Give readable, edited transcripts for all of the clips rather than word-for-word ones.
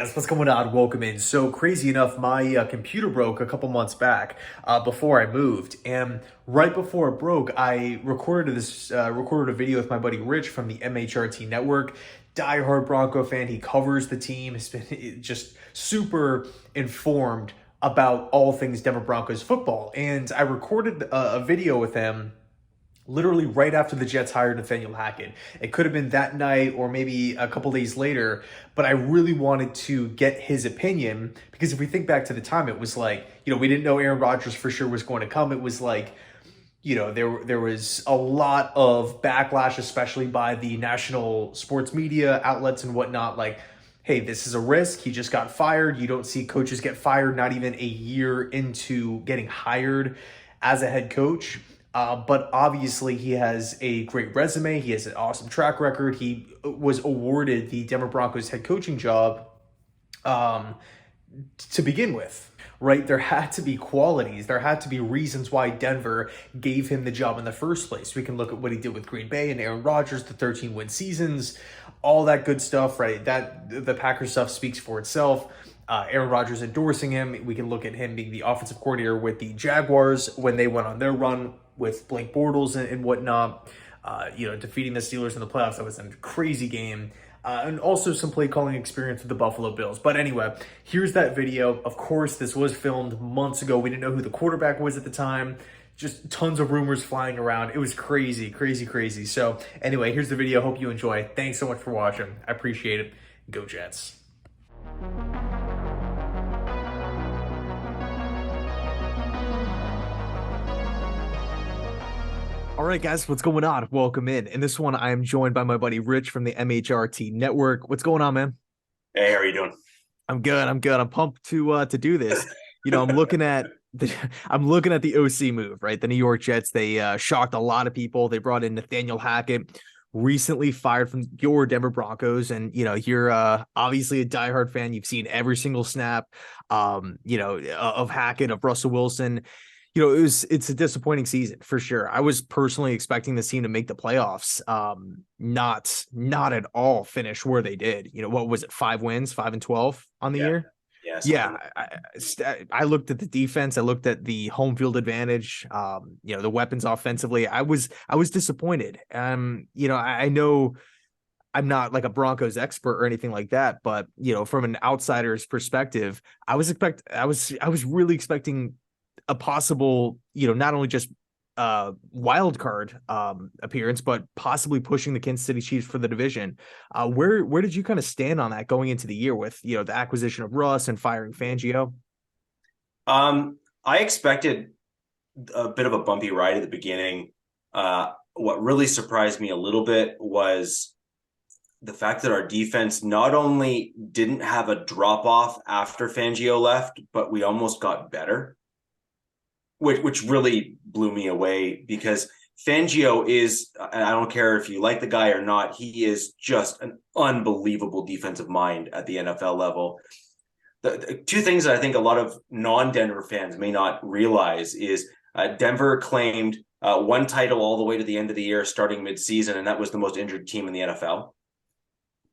That's what's going on. Welcome in. So crazy enough, my computer broke a couple months back before I moved, and right before it broke, I recorded a video with my buddy Rich from the MHRT network. Diehard Bronco fan. He covers the team. Has been just super informed about all things Denver Broncos football, and I recorded a video with him literally right after the Jets hired Nathaniel Hackett. It could have been that night or maybe a couple days later, but I really wanted to get his opinion because if we think back to the time, it was like, we didn't know Aaron Rodgers for sure was going to come. It was like, there was a lot of backlash, especially by the national sports media outlets and whatnot, like, hey, this is a risk. He just got fired. You don't see coaches get fired not even a year into getting hired as a head coach. But obviously, he has a great resume. He has an awesome track record. He was awarded the Denver Broncos head coaching job um, to begin with, right? There had to be qualities. There had to be reasons why Denver gave him the job in the first place. We can look at what he did with Green Bay and Aaron Rodgers, the 13-win seasons, all that good stuff, right? That the Packers stuff speaks for itself. Aaron Rodgers endorsing him. We can look at him being the offensive coordinator with the Jaguars when they went on their run with Blake Bortles and whatnot. Defeating the Steelers in the playoffs. That was a crazy game. And also some play calling experience with the Buffalo Bills. But anyway, here's that video. Of course, this was filmed months ago. We didn't know who the quarterback was at the time. Just tons of rumors flying around. It was crazy, crazy, crazy. So anyway, here's the video. Hope you enjoy. Thanks so much for watching. I appreciate it. Go Jets. All right, guys, what's going on? Welcome in. In this one, I am joined by my buddy Rich from the MHRT network. What's going on, man? Hey, how are you doing? I'm good. I'm good. I'm pumped to do this. I'm looking at the OC move, right? The New York Jets, they shocked a lot of people. They brought in Nathaniel Hackett, recently fired from your Denver Broncos, and you're obviously a diehard fan. You've seen every single snap of Hackett, of Russell Wilson. It's a disappointing season for sure. I was personally expecting this team to make the playoffs. Not at all finish where they did. What was it? 5 wins, 5-12 on the Yeah, year. yeah, Yeah, something. I looked at the defense. I looked at the home field advantage. The weapons offensively. I was disappointed. I know I'm not like a Broncos expert or anything like that, but from an outsider's perspective, I was really expecting a possible, not only just wild card appearance, but possibly pushing the Kansas City Chiefs for the division. Where did you kind of stand on that going into the year with the acquisition of Russ and firing Fangio? I expected a bit of a bumpy ride at the beginning. What really surprised me a little bit was the fact that our defense not only didn't have a drop off after Fangio left, but we almost got better, which really blew me away because Fangio is, and I don't care if you like the guy or not, he is just an unbelievable defensive mind at the NFL level. The two things that I think a lot of non-Denver fans may not realize is Denver claimed one title all the way to the end of the year, starting mid-season, and that was the most injured team in the NFL.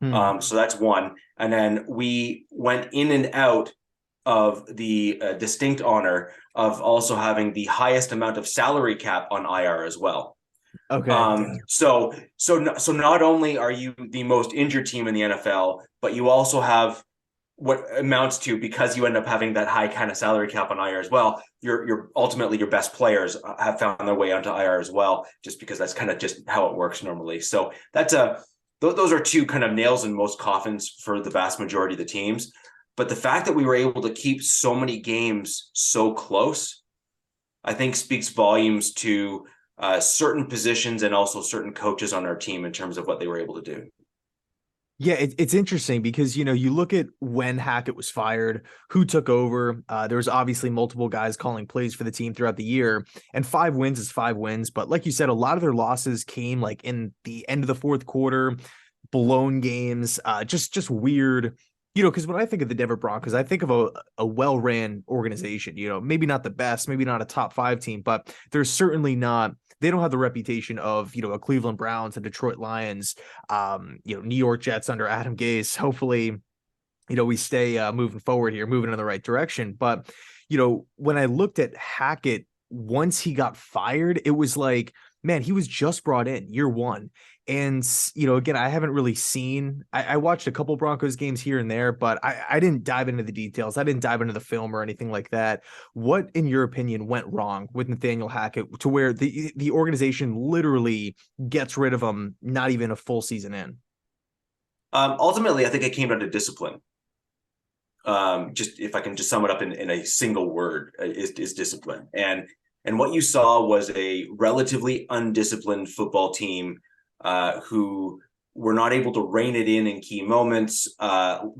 Hmm. So that's one. And then we went in and out of the distinct honor of also having the highest amount of salary cap on IR as well. Okay. So not only are you the most injured team in the NFL, but you also have what amounts to, because you end up having that high kind of salary cap on IR as well. You're ultimately your best players have found their way onto IR as well, just because that's kind of just how it works normally. So those are two kind of nails in most coffins for the vast majority of the teams. But the fact that we were able to keep so many games so close, I think speaks volumes to certain positions and also certain coaches on our team in terms of what they were able to do. Yeah, it's interesting because you look at when Hackett was fired, who took over. There was obviously multiple guys calling plays for the team throughout the year, and 5 wins is 5 wins. But like you said, a lot of their losses came like in the end of the fourth quarter, blown games, just weird. Because when I think of the Denver Broncos, I think of a well-ran organization. Maybe not the best, maybe not a top five team, but they're certainly not. They don't have the reputation of a Cleveland Browns and Detroit Lions, New York Jets under Adam Gase. Hopefully, we stay moving forward here, moving in the right direction. But, when I looked at Hackett, once he got fired, it was like, man, he was just brought in year one. And, again, I haven't really seen, I watched a couple Broncos games here and there, but I didn't dive into the details. I didn't dive into the film or anything like that. What, in your opinion, went wrong with Nathaniel Hackett to where the organization literally gets rid of him, not even a full season in? Ultimately, I think it came down to discipline. Just if I can just sum it up in a single word, is discipline. And what you saw was a relatively undisciplined football team who were not able to rein it in key moments,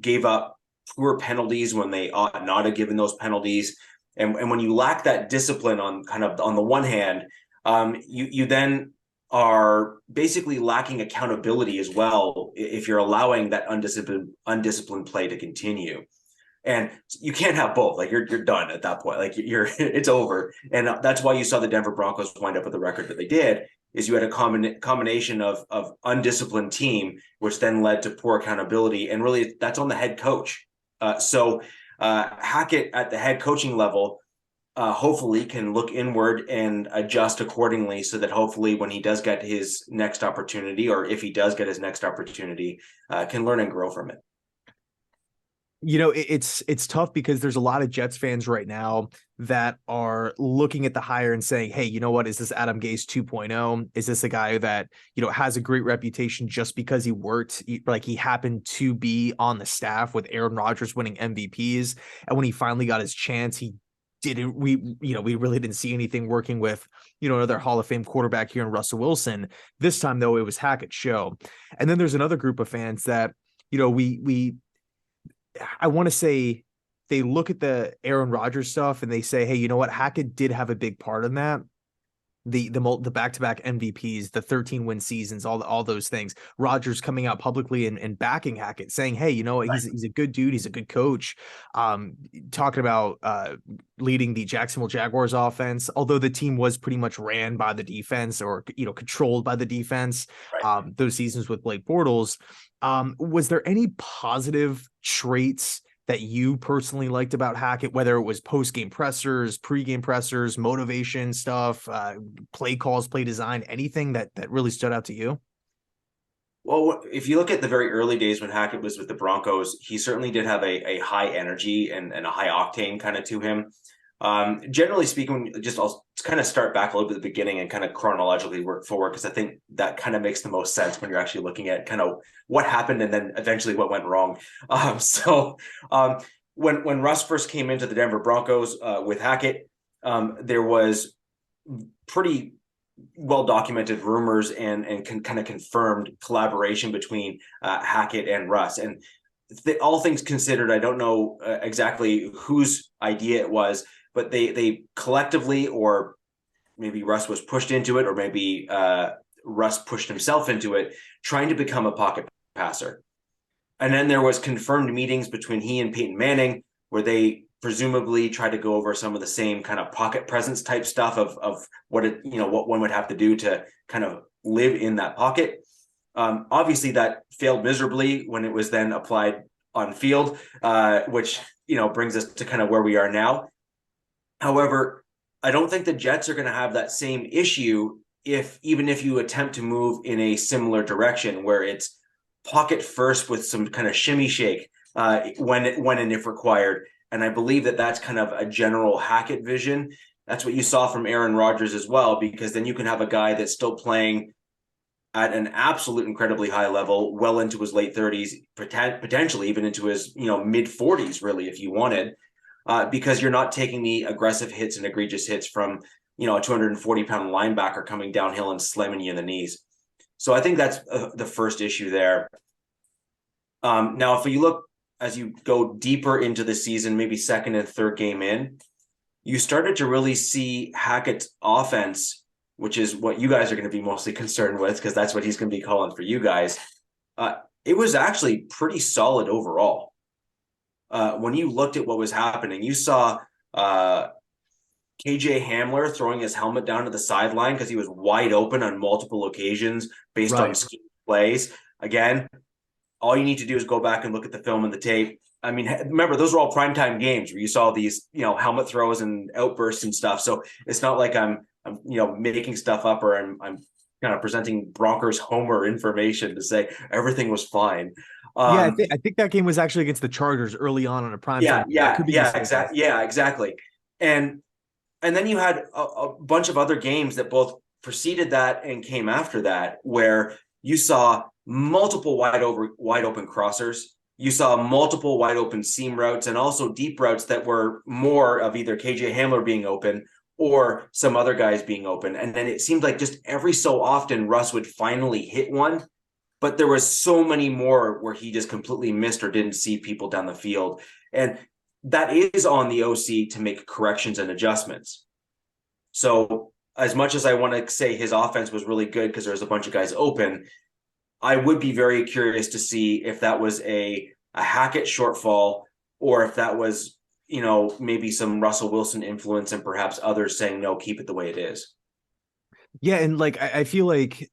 gave up poor penalties when they ought not have given those penalties. And when you lack that discipline on the one hand, you then are basically lacking accountability as well if you're allowing that undisciplined play to continue. And you can't have both. Like you're done at that point. Like it's over. And that's why you saw the Denver Broncos wind up with the record that they did. Is you had a combination of undisciplined team, which then led to poor accountability. And really, that's on the head coach. So Hackett at the head coaching level hopefully can look inward and adjust accordingly, so that hopefully when he does get his next opportunity, or if he does get his next opportunity, can learn and grow from it. It's tough because there's a lot of Jets fans right now that are looking at the hire and saying, hey, you know what? Is this Adam Gase 2.0? Is this a guy that, has a great reputation just because he happened to be on the staff with Aaron Rodgers winning MVPs. And when he finally got his chance, we really didn't see anything working with, another Hall of Fame quarterback here in Russell Wilson. This time, though, it was Hackett's show. And then there's another group of fans that, I want to say they look at the Aaron Rodgers stuff and they say, hey, you know what? Hackett did have a big part in that. The back-to-back MVPs, the 13-win seasons, all those things. Rodgers coming out publicly and backing Hackett, saying, hey, he's a good dude. He's a good coach. Talking about leading the Jacksonville Jaguars offense, although the team was pretty much ran by the defense or, controlled by the defense, Right. those seasons with Blake Bortles. Was there any positive traits that you personally liked about Hackett, whether it was post-game pressers, pre-game pressers, motivation stuff, play calls, play design, anything that really stood out to you? Well, if you look at the very early days when Hackett was with the Broncos, he certainly did have a high energy and a high octane kind of to him. Generally speaking, I'll kind of start back a little bit at the beginning and kind of chronologically work forward, because I think that kind of makes the most sense when you're actually looking at kind of what happened and then eventually what went wrong. When Russ first came into the Denver Broncos with Hackett, there was pretty well documented rumors and kind of confirmed collaboration between Hackett and Russ. And all things considered, I don't know exactly whose idea it was, but they collectively, or maybe Russ was pushed into it, or maybe Russ pushed himself into it, trying to become a pocket passer. And then there was confirmed meetings between he and Peyton Manning, where they presumably tried to go over some of the same kind of pocket presence type stuff of what one would have to do to kind of live in that pocket. Obviously, that failed miserably when it was then applied on field, which brings us to kind of where we are now. However, I don't think the Jets are going to have that same issue even if you attempt to move in a similar direction, where it's pocket first with some kind of shimmy shake when and if required. And I believe that that's kind of a general Hackett vision. That's what you saw from Aaron Rodgers as well, because then you can have a guy that's still playing at an absolute incredibly high level, well into his late 30s, potentially even into his mid 40s, really, if you wanted, because you're not taking the aggressive hits and egregious hits from a 240-pound linebacker coming downhill and slamming you in the knees. So I think that's the first issue there. Now, if you look as you go deeper into the season, maybe second and third game in, you started to really see Hackett's offense, which is what you guys are going to be mostly concerned with, because that's what he's going to be calling for you guys. It was actually pretty solid overall. When you looked at what was happening, you saw KJ Hamler throwing his helmet down to the sideline because he was wide open on multiple occasions based on scheme plays. Again, all you need to do is go back and look at the film and the tape. I mean, remember, those were all primetime games where you saw these, helmet throws and outbursts and stuff. So it's not like I'm making stuff up, or I'm kind of presenting Broncos homer information to say everything was fine. Yeah, Um, I think that game was actually against the Chargers early on a primetime yeah, game. I could be mistaken. exactly. Yeah, exactly. And and then you had a bunch of other games that both preceded that and came after that, where you saw multiple wide open crossers. You saw multiple wide open seam routes, and also deep routes that were more of either KJ Hamler being open or some other guys being open. And then it seemed like just every so often Russ would finally hit one, but there was so many more where he just completely missed or didn't see people down the field. And that is on the OC to make corrections and adjustments. So as much as I want to say his offense was really good because there's a bunch of guys open, I would be very curious to see if that was a Hackett shortfall, or if that was, maybe some Russell Wilson influence and perhaps others saying, no, keep it the way it is. Yeah, and like I feel like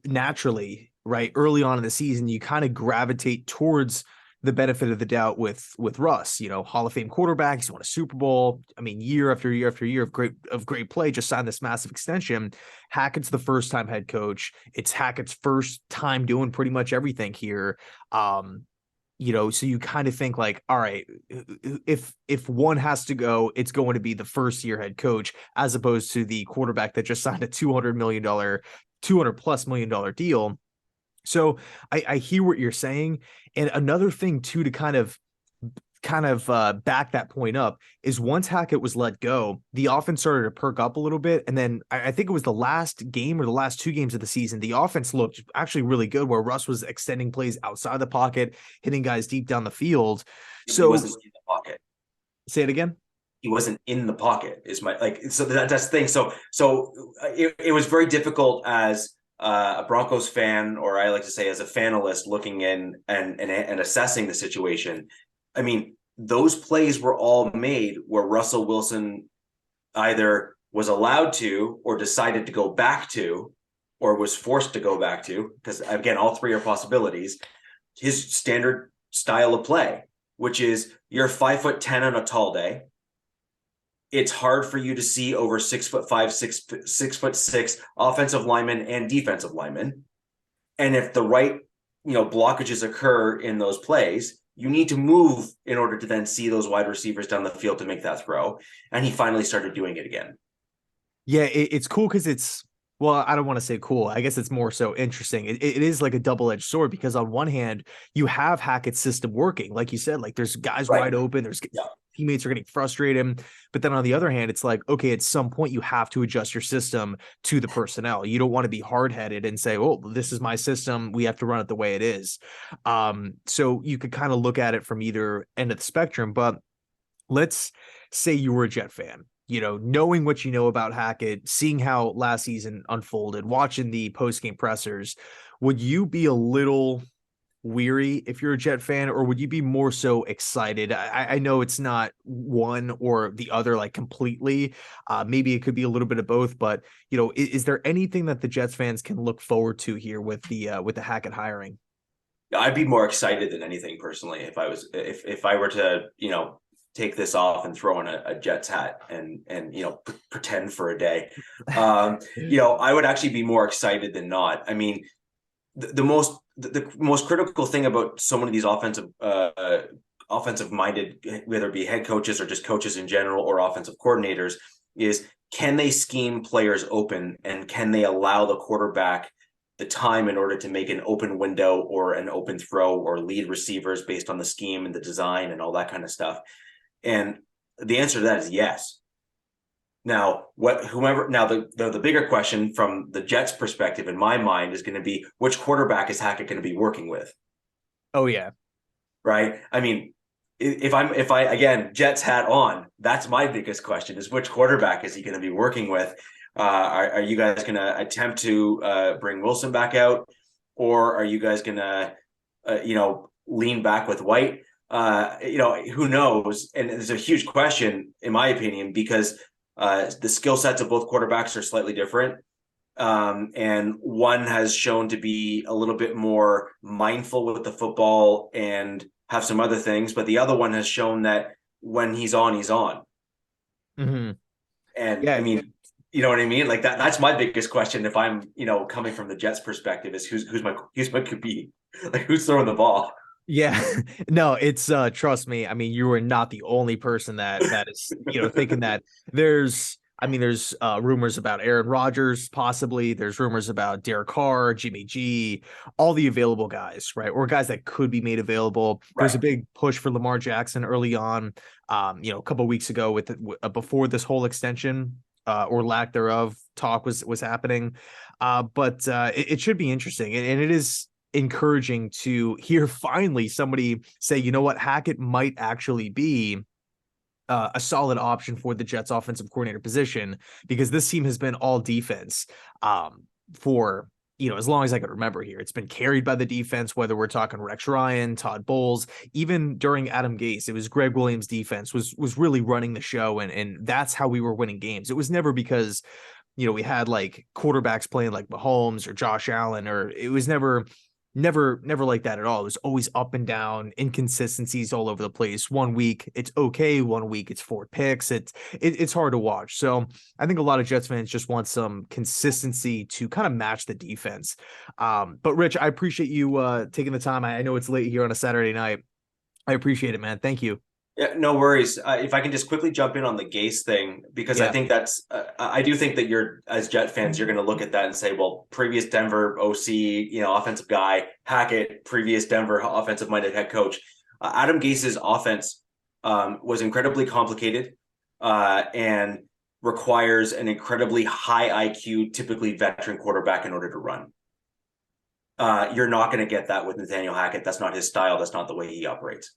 naturally, right, early on in the season, you kind of gravitate towards the benefit of the doubt with Russ. Hall of Fame quarterback, he's won a Super Bowl. I mean, year after year after year of great play, just signed this massive extension. Hackett's the first time head coach. It's Hackett's first time doing pretty much everything here. So you kind of think like, all right, if one has to go, it's going to be the first year head coach, as opposed to the quarterback that just signed a $200 plus million deal. So I hear what you're saying. And another thing too, to kind of back that point up, is once Hackett was let go, the offense started to perk up a little bit. And then I think it was the last game or the last two games of the season, the offense looked actually really good, where Russ was extending plays outside the pocket, hitting guys deep down the field. He So wasn't in the pocket. say it again. He wasn't in the pocket is my so that's the thing. It was very difficult as a Broncos fan, or I like to say as a fanalist, looking in and assessing the situation. I mean, those plays were all made where Russell Wilson either was allowed to, or decided to go back to, or was forced to go back to, because again, all three are possibilities, his standard style of play, which is you're 5'10" on a tall day. It's hard for you to see over 6'5", 6'6" offensive linemen and defensive linemen. And if the right, blockages occur in those plays, you need to move in order to then see those wide receivers down the field to make that throw. And he finally started doing it again. Yeah, it's cool because well, I don't want to say cool. I guess it's more so interesting. It is like a double-edged sword, because on one hand, you have Hackett's system working. Like you said, like there's guys Right. wide open, there's Yeah. teammates are getting frustrated. But then on the other hand, it's like, okay, at some point you have to adjust your system to the personnel. You don't want to be hard-headed and say, oh, this is my system, we have to run it the way it is. So you could kind of look at it from either end of the spectrum. But let's say you were a Jet fan, knowing what you know about Hackett, seeing how last season unfolded, watching the post-game pressers, would you be a little weary if you're a Jet fan, or would you be more so excited? I know it's not one or the other, like completely. Maybe it could be a little bit of both, but is there anything that the Jets fans can look forward to here with the Hackett hiring? I'd be more excited than anything personally if I were to, take this off and throw on a Jets hat and pretend for a day. I would actually be more excited than not. I mean, the most critical thing about so many of these offensive minded, whether it be head coaches or just coaches in general or offensive coordinators, is can they scheme players open, and can they allow the quarterback the time in order to make an open window or an open throw or lead receivers based on the scheme and the design and all that kind of stuff. And the answer to that is yes. Now, the bigger question from the Jets' perspective, in my mind, is going to be which quarterback is Hackett going to be working with? Oh yeah, right. I mean, if I again Jets hat on, that's my biggest question: is which quarterback is he going to be working with? Are you guys going to attempt to bring Wilson back out, or are you guys going to lean back with White? Who knows? And it's a huge question, in my opinion, because the skill sets of both quarterbacks are slightly different. And one has shown to be a little bit more mindful with the football and have some other things, but the other one has shown that when he's on, he's on. Hmm. And I Yeah, mean, you know what I mean? Like that's my biggest question if I'm, coming from the Jets perspective is who's my QB? Like who's throwing the ball? yeah. No, it's trust me. I mean, you are not the only person that is, thinking that there's rumors about Aaron Rodgers, possibly. There's rumors about Derek Carr, Jimmy G, all the available guys, right? Or guys that could be made available. There was a Right. big push for Lamar Jackson early on, a couple of weeks ago before this whole extension or lack thereof talk was happening. But it should be interesting, and it is encouraging to hear finally somebody say, you know what, Hackett might actually be a solid option for the Jets offensive coordinator position, because this team has been all defense for as long as I could remember here. It's been carried by the defense, whether we're talking Rex Ryan, Todd Bowles, even during Adam Gase, it was Greg Williams' defense was really running the show, and that's how we were winning games. It was never because we had like quarterbacks playing like Mahomes or Josh Allen, or it was never like that at all. It was always up and down, inconsistencies all over the place. One week it's okay, one week it's 4 picks. It's hard to watch. So I think a lot of Jets fans just want some consistency to kind of match the defense. But Rich, I appreciate you taking the time. I know it's late here on a Saturday night. I appreciate it, man. Thank you. Yeah, no worries. If I can just quickly jump in on the Gase thing, because I Yeah. think I do think that you're, as Jet fans, you're going to look at that and say, well, previous Denver OC, offensive guy, Hackett, previous Denver offensive minded head coach. Adam Gase's offense was incredibly complicated and requires an incredibly high IQ, typically veteran quarterback in order to run. You're not going to get that with Nathaniel Hackett. That's not his style. That's not the way he operates.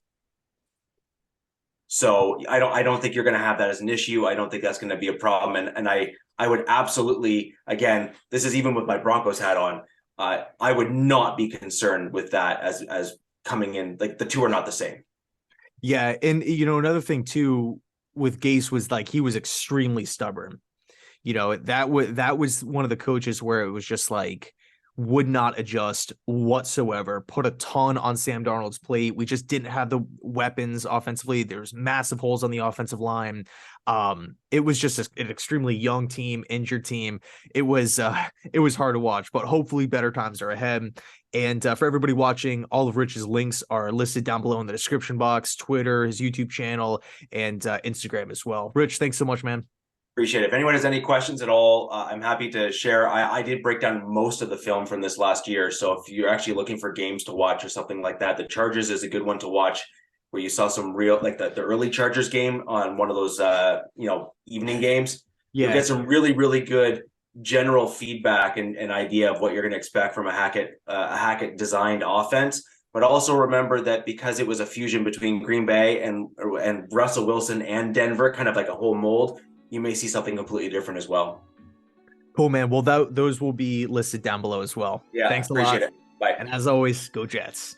So I don't think you're going to have that as an issue. I don't think that's going to be a problem. And I would absolutely, again, this is even with my Broncos hat on. I would not be concerned with that as coming in. Like the two are not the same. Yeah, and another thing too with Gase was like he was extremely stubborn. That was one of the coaches where it was just like would not adjust whatsoever, put a ton on Sam Darnold's plate. We just didn't have the weapons offensively. There's massive holes on the offensive line. It was just an extremely young team, injured team. It was hard to watch, but hopefully better times are ahead. And for everybody watching, all of Rich's links are listed down below in the description box: Twitter, his YouTube channel, and Instagram as well. Rich, thanks so much, man. Appreciate it. If anyone has any questions at all, I'm happy to share. I did break down most of the film from this last year. So if you're actually looking for games to watch or something like that, the Chargers is a good one to watch, where you saw some real, like the early Chargers game on one of those, evening games. You'll Yeah. get some really, really good general feedback and idea of what you're going to expect from a Hackett designed offense. But also remember that because it was a fusion between Green Bay and Russell Wilson and Denver, kind of like a whole mold, you may see something completely different as well. Cool, man. Well, those will be listed down below as well. Yeah, Thanks a appreciate lot. it. Bye. And as always, go Jets.